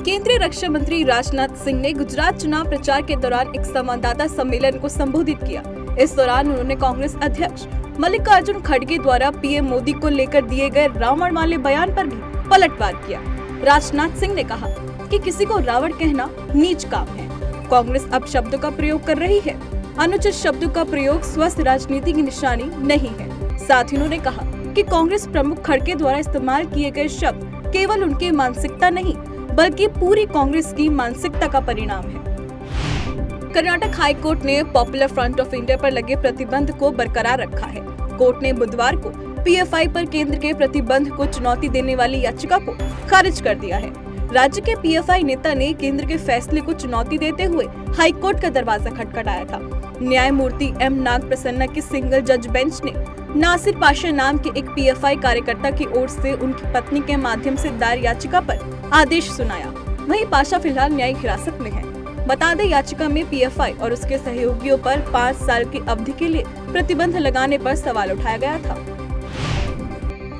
केंद्रीय रक्षा मंत्री राजनाथ सिंह ने गुजरात चुनाव प्रचार के दौरान एक संवाददाता सम्मेलन को संबोधित किया। इस दौरान उन्होंने कांग्रेस अध्यक्ष मल्लिकार्जुन खड़गे द्वारा पीएम मोदी को लेकर दिए गए रावण वाले बयान पर भी पलटवार किया। राजनाथ सिंह ने कहा कि किसी को रावण कहना नीच काम है। कांग्रेस अब शब्दों का प्रयोग कर रही है। अनुचित शब्दों का प्रयोग स्वस्थ राजनीति की निशानी नहीं है। साथ ही उन्होंने कहा कि कांग्रेस प्रमुख खड़गे द्वारा इस्तेमाल किए गए शब्द केवल उनकी मानसिकता नहीं बल्कि पूरी कांग्रेस की मानसिकता का परिणाम है। कर्नाटक हाई कोर्ट ने पॉपुलर फ्रंट ऑफ इंडिया पर लगे प्रतिबंध को बरकरार रखा है। कोर्ट ने बुधवार को पीएफआई पर केंद्र के प्रतिबंध को चुनौती देने वाली याचिका को खारिज कर दिया है। राज्य के पीएफआई नेता ने केंद्र के फैसले को चुनौती देते हुए हाई कोर्ट का दरवाजा खटखटाया था। न्यायमूर्ति एम नाग प्रसन्ना की सिंगल जज बेंच ने नासिर पाशा नाम के एक पीएफआई कार्यकर्ता की ओर से उनकी पत्नी के माध्यम से दायर याचिका पर आदेश सुनाया। वहीं पाशा फिलहाल न्यायिक हिरासत में है। बता दें, याचिका में पीएफआई और उसके सहयोगियों पर 5 साल की अवधि के लिए प्रतिबंध लगाने पर सवाल उठाया गया था।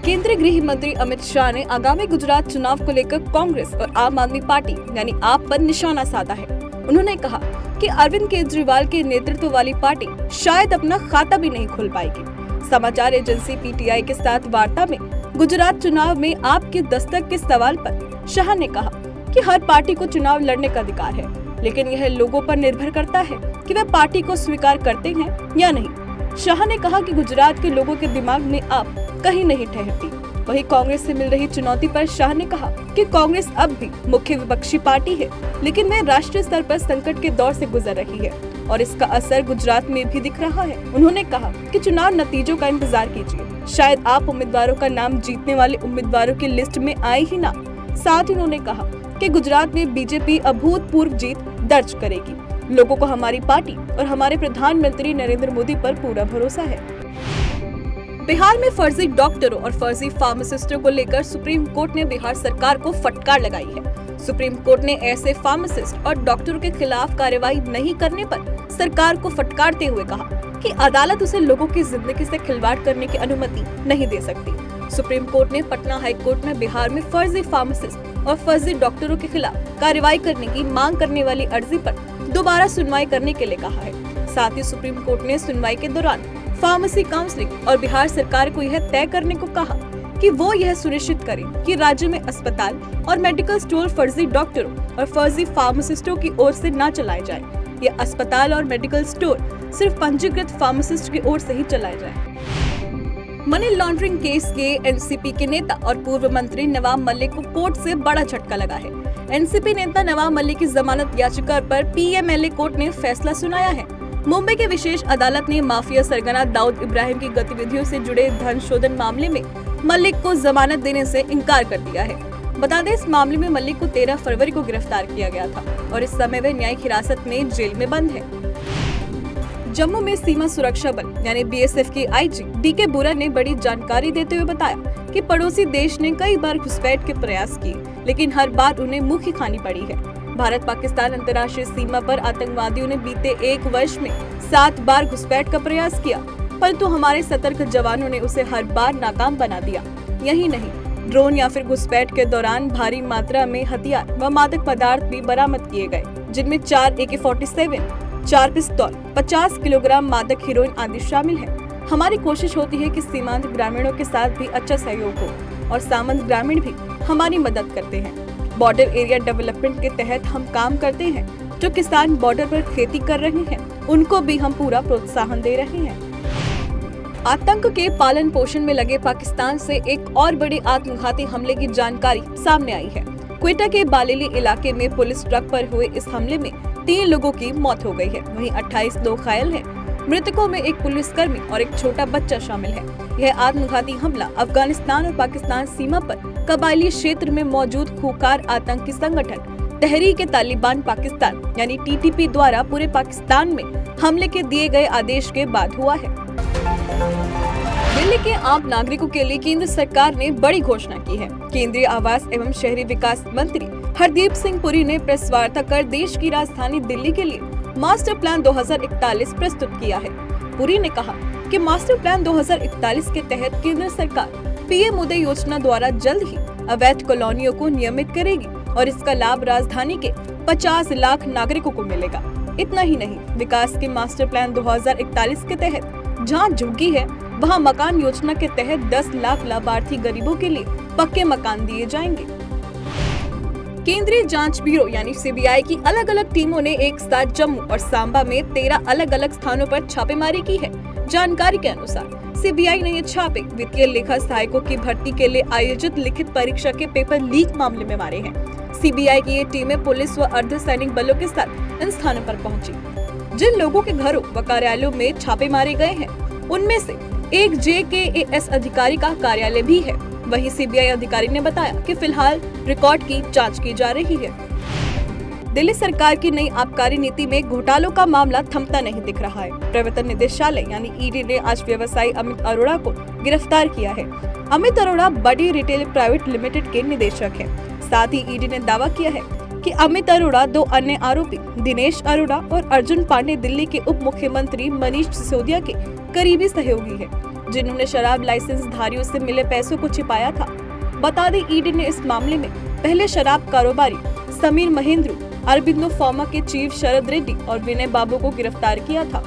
केंद्रीय गृह मंत्री अमित शाह ने आगामी गुजरात चुनाव को लेकर कांग्रेस और आम आदमी पार्टी यानी आप पर निशाना साधा है। उन्होंने कहा कि अरविंद केजरीवाल के नेतृत्व वाली पार्टी शायद अपना खाता भी नहीं खोल पाएगी। समाचार एजेंसी पीटीआई के साथ वार्ता में गुजरात चुनाव में आपकी दस्तक के सवाल पर शाह ने कहा कि हर पार्टी को चुनाव लड़ने का अधिकार है, लेकिन यह लोगों पर निर्भर करता है कि वे पार्टी को स्वीकार करते हैं या नहीं। शाह ने कहा कि गुजरात के लोगों के दिमाग में आप कहीं नहीं ठहरती। वहीं कांग्रेस से मिल रही चुनौती पर शाह ने कहा कि कांग्रेस अब भी मुख्य विपक्षी पार्टी है, लेकिन वह राष्ट्रीय स्तर पर संकट के दौर से गुजर रही है और इसका असर गुजरात में भी दिख रहा है। उन्होंने कहा कि चुनाव नतीजों का इंतजार कीजिए, शायद आप उम्मीदवारों का नाम जीतने वाले उम्मीदवारों की लिस्ट में आए ही ना। साथ ही उन्होंने कहा कि गुजरात में बीजेपी अभूतपूर्व जीत दर्ज करेगी। लोगों को हमारी पार्टी और हमारे प्रधानमंत्री नरेंद्र मोदी पर पूरा भरोसा है। बिहार में फर्जी डॉक्टरों और फर्जी फार्मासिस्टों को लेकर सुप्रीम कोर्ट ने बिहार सरकार को फटकार लगाई है। सुप्रीम कोर्ट ने ऐसे फार्मासिस्ट और डॉक्टरों के खिलाफ कार्रवाई नहीं करने पर सरकार को फटकारते हुए कहा कि अदालत उसे लोगों की जिंदगी से खिलवाड़ करने की अनुमति नहीं दे सकती। सुप्रीम कोर्ट ने पटना हाई कोर्ट में बिहार में फर्जी फार्मासिस्ट और फर्जी डॉक्टरों के खिलाफ कार्रवाई करने की मांग करने वाली अर्जी पर दोबारा सुनवाई करने के लिए कहा है। साथ ही सुप्रीम कोर्ट ने सुनवाई के दौरान फार्मेसी काउंसिलिंग और बिहार सरकार को यह तय करने को कहा कि वो यह सुनिश्चित करें कि राज्य में अस्पताल और मेडिकल स्टोर फर्जी डॉक्टरों और फर्जी फार्मासिस्टों की ओर से न चलाए जाएं। ये अस्पताल और मेडिकल स्टोर सिर्फ पंजीकृत फार्मासिस्ट की ओर से ही चलाए जाएं। मनी लॉन्ड्रिंग केस के एनसीपी के नेता और पूर्व मंत्री नवाब मलिक को कोर्ट से बड़ा झटका लगा है। एनसीपी नेता नवाब मलिक की जमानत याचिका पर पीएमएलए कोर्ट ने फैसला सुनाया है। मुंबई के विशेष अदालत ने माफिया सरगना दाऊद इब्राहिम की गतिविधियों से जुड़े धन शोधन मामले में मलिक को जमानत देने से इनकार कर दिया है। बता दें, इस मामले में मलिक को 13 फरवरी को गिरफ्तार किया गया था और इस समय वे न्यायिक हिरासत में जेल में बंद है। जम्मू में सीमा सुरक्षा बल यानी बीएसएफ के आईजी डीके बुरा ने बड़ी जानकारी देते हुए बताया कि पड़ोसी देश ने कई बार घुसपैठ के प्रयास किए, लेकिन हर बार उन्हें मुंह की खानी पड़ी है। भारत पाकिस्तान अंतर्राष्ट्रीय सीमा पर आतंकवादियों ने बीते 1 वर्ष में 7 बार घुसपैठ का प्रयास किया, परंतु हमारे सतर्क जवानों ने उसे हर बार नाकाम बना दिया। यही नहीं, ड्रोन या फिर घुसपैठ के दौरान भारी मात्रा में हथियार व मादक पदार्थ भी बरामद किए गए, जिनमें 4 AK-47, 4 पिस्तौल, 50 किलोग्राम मादक हेरोइन आदि शामिल है। हमारी कोशिश होती है कि सीमांत ग्रामीणों के साथ भी अच्छा सहयोग हो और सामंत ग्रामीण भी हमारी मदद करते हैं। बॉर्डर एरिया डेवलपमेंट के तहत हम काम करते हैं। जो किसान बॉर्डर पर खेती कर रहे हैं, उनको भी हम पूरा प्रोत्साहन दे रहे हैं। आतंक के पालन पोषण में लगे पाकिस्तान से एक और बड़े आत्मघाती हमले की जानकारी सामने आई है। क्वेटा के बालेली इलाके में पुलिस ट्रक पर हुए इस हमले में 3 लोगों की मौत हो गई है, वहीं 28 लोग घायल हैं। मृतकों में एक पुलिसकर्मी और एक छोटा बच्चा शामिल है। यह आत्मघाती हमला अफगानिस्तान और पाकिस्तान सीमा पर कबायली क्षेत्र में मौजूद खूंखार आतंकी संगठन तहरीक-ए-तालिबान पाकिस्तान यानी टीटीपी द्वारा पूरे पाकिस्तान में हमले के दिए गए आदेश के बाद हुआ है। दिल्ली के आम नागरिकों के लिए केंद्र सरकार ने बड़ी घोषणा की है। केंद्रीय आवास एवं शहरी विकास मंत्री हरदीप सिंह पुरी ने प्रेस वार्ता कर देश की राजधानी दिल्ली के लिए मास्टर प्लान 2041 प्रस्तुत किया है। पुरी ने कहा कि मास्टर प्लान 2041 के तहत केंद्र सरकार पीएम उदय योजना द्वारा जल्द ही अवैध कॉलोनियों को नियमित करेगी और इसका लाभ राजधानी के 50 लाख नागरिकों को मिलेगा। इतना ही नहीं, विकास के मास्टर प्लान 2041 के तहत जहां झुग्गी है, वहां मकान योजना के तहत 10 लाख लाभार्थी गरीबों के लिए पक्के मकान दिए जाएंगे। केंद्रीय जांच ब्यूरो यानी सीबीआई की अलग अलग टीमों ने एक साथ जम्मू और सांबा में 13 अलग अलग स्थानों पर छापेमारी की है। जानकारी के अनुसार सीबीआई ने ये छापे वित्तीय लेखा सहायकों की भर्ती के लिए आयोजित लिखित परीक्षा के पेपर लीक मामले में मारे हैं। सीबीआई की ये टीमें पुलिस व अर्धसैनिक बलों के साथ इन स्थानों पर पहुंची। जिन लोगों के घरों व कार्यालयों में छापे मारे गए हैं, उनमें से एक JKAS अधिकारी का कार्यालय भी है। वहीं सीबीआई अधिकारी ने बताया कि फिलहाल रिकॉर्ड की जांच की जा रही है। दिल्ली सरकार की नई आबकारी नीति में घोटालों का मामला थमता नहीं दिख रहा है। प्रवर्तन निदेशालय यानी ईडी ने आज व्यवसायी अमित अरोड़ा को गिरफ्तार किया है। अमित अरोड़ा बड़ी रिटेल प्राइवेट लिमिटेड के निदेशक हैं। साथ ही ईडी ने दावा किया है कि अमित अरोड़ा 2 अन्य आरोपी दिनेश अरोड़ा और अर्जुन पांडे दिल्ली के उप मुख्यमंत्री मनीष सिसोदिया के करीबी सहयोगी है, जिन्होंने शराब लाइसेंस धारियों से मिले पैसों को छिपाया था। बता दें, ईडी ने इस मामले में पहले शराब कारोबारी समीर महेंद्रू, अरबिंदो फार्मा के चीफ शरद रेड्डी और विनय बाबू को गिरफ्तार किया था।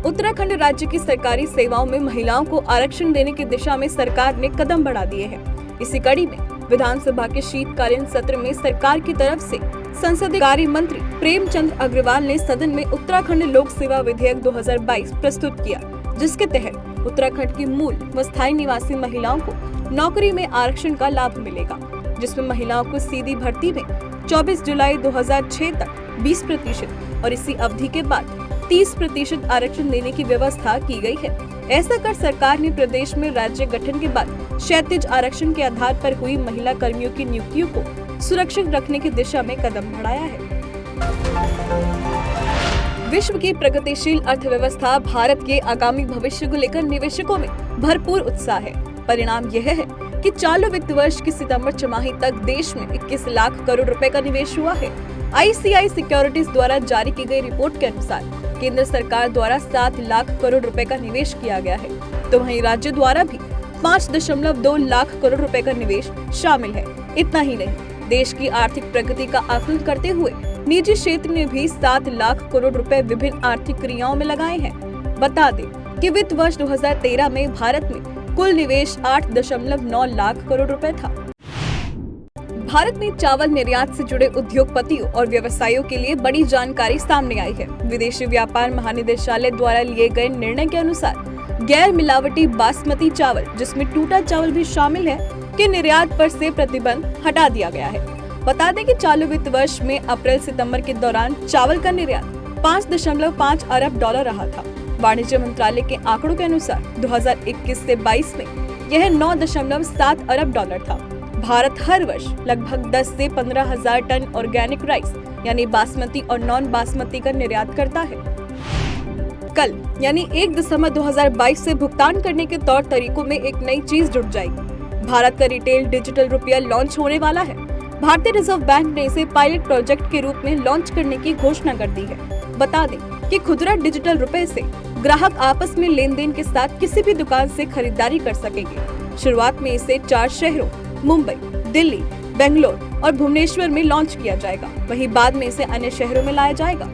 उत्तराखंड राज्य की सरकारी सेवाओं में महिलाओं को आरक्षण देने की दिशा में सरकार ने कदम बढ़ा दिए हैं। इसी कड़ी में विधानसभा के शीतकालीन सत्र में सरकार की तरफ से संसदीय कार्य मंत्री प्रेमचंद अग्रवाल ने सदन में उत्तराखंड लोक सेवा विधेयक 2022 प्रस्तुत किया, जिसके तहत उत्तराखंड की मूल व स्थायी निवासी महिलाओं को नौकरी में आरक्षण का लाभ मिलेगा, जिसमें महिलाओं को सीधी भर्ती में 24 जुलाई 2006 तक 20% और इसी अवधि के बाद 30% आरक्षण देने की व्यवस्था की गई है। ऐसा कर सरकार ने प्रदेश में राज्य गठन के बाद क्षैतिज आरक्षण के आधार पर हुई महिला कर्मियों की नियुक्तियों को सुरक्षित रखने की दिशा में कदम बढ़ाया है। विश्व की प्रगतिशील अर्थव्यवस्था भारत के आगामी भविष्य को लेकर निवेशकों में भरपूर उत्साह है। परिणाम यह है कि चालू वित्त वर्ष की सितंबर छमाही तक देश में 21 लाख करोड़ रुपए का निवेश हुआ है। ICI सिक्योरिटीज द्वारा जारी की गई रिपोर्ट के अनुसार केंद्र सरकार द्वारा 7 लाख करोड़ रुपए का निवेश किया गया है, तो वहीं राज्य द्वारा भी 5.2 लाख करोड़ रुपए का निवेश शामिल है। इतना ही नहीं, देश की आर्थिक प्रगति का आकलन करते हुए निजी क्षेत्र ने भी 7 लाख करोड़ रुपए विभिन्न आर्थिक क्रियाओं में लगाए हैं। बता दें कि वित्त वर्ष 2013 में भारत में कुल निवेश 8.9 लाख करोड़ रुपए था। भारत में चावल निर्यात से जुड़े उद्योगपतियों और व्यवसायियों के लिए बड़ी जानकारी सामने आई है। विदेशी व्यापार महानिदेशालय द्वारा लिए गए निर्णय के अनुसार गैर मिलावटी बासमती चावल, जिसमें टूटा चावल भी शामिल है, के निर्यात पर से प्रतिबंध हटा दिया गया है। बता दें कि चालू वित्त वर्ष में अप्रैल सितंबर के दौरान चावल का निर्यात 5.5 अरब डॉलर रहा था। वाणिज्य मंत्रालय के आंकड़ों के अनुसार 2021 से 22 में यह 9.7 अरब डॉलर था। भारत हर वर्ष लगभग 10 से 15 हजार टन ऑर्गेनिक राइस यानी बासमती और नॉन बासमती का निर्यात करता है। कल यानी 1 दिसंबर 2022 से भुगतान करने के तौर तरीकों में एक नई चीज जुड़ जाएगी। भारत का रिटेल डिजिटल रुपया लॉन्च होने वाला है। भारतीय रिजर्व बैंक ने इसे पायलट प्रोजेक्ट के रूप में लॉन्च करने की घोषणा कर दी है। बता दें कि खुदरा डिजिटल रुपए से ग्राहक आपस में लेन देन के साथ किसी भी दुकान से खरीदारी कर सकेंगे। शुरुआत में इसे 4 शहरों मुंबई, दिल्ली, बेंगलोर और भुवनेश्वर में लॉन्च किया जाएगा। वहीं बाद में इसे अन्य शहरों में लाया जाएगा।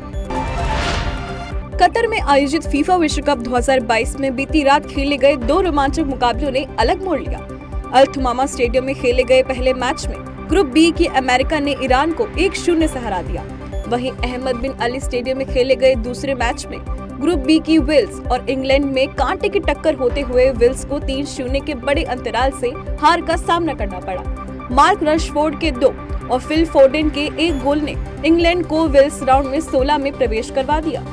कतर में आयोजित फीफा विश्व कप 2022 में बीती रात खेले गए 2 रोमांचक मुकाबलों ने अलग मोड़ लिया। अल थुमामा स्टेडियम में खेले गए पहले मैच में ग्रुप बी की अमेरिका ने ईरान को 1-0 से हरा दिया। वहीं अहमद बिन अली स्टेडियम में खेले गए दूसरे मैच में ग्रुप बी की वेल्स और इंग्लैंड में कांटे की टक्कर होते हुए वेल्स को 3-0 के बड़े अंतराल से हार का सामना करना पड़ा। मार्क रशफोर्ड के 2 और फिल फोर्डन के 1 गोल ने इंग्लैंड को वेल्स राउंड में 16 में प्रवेश करवा दिया।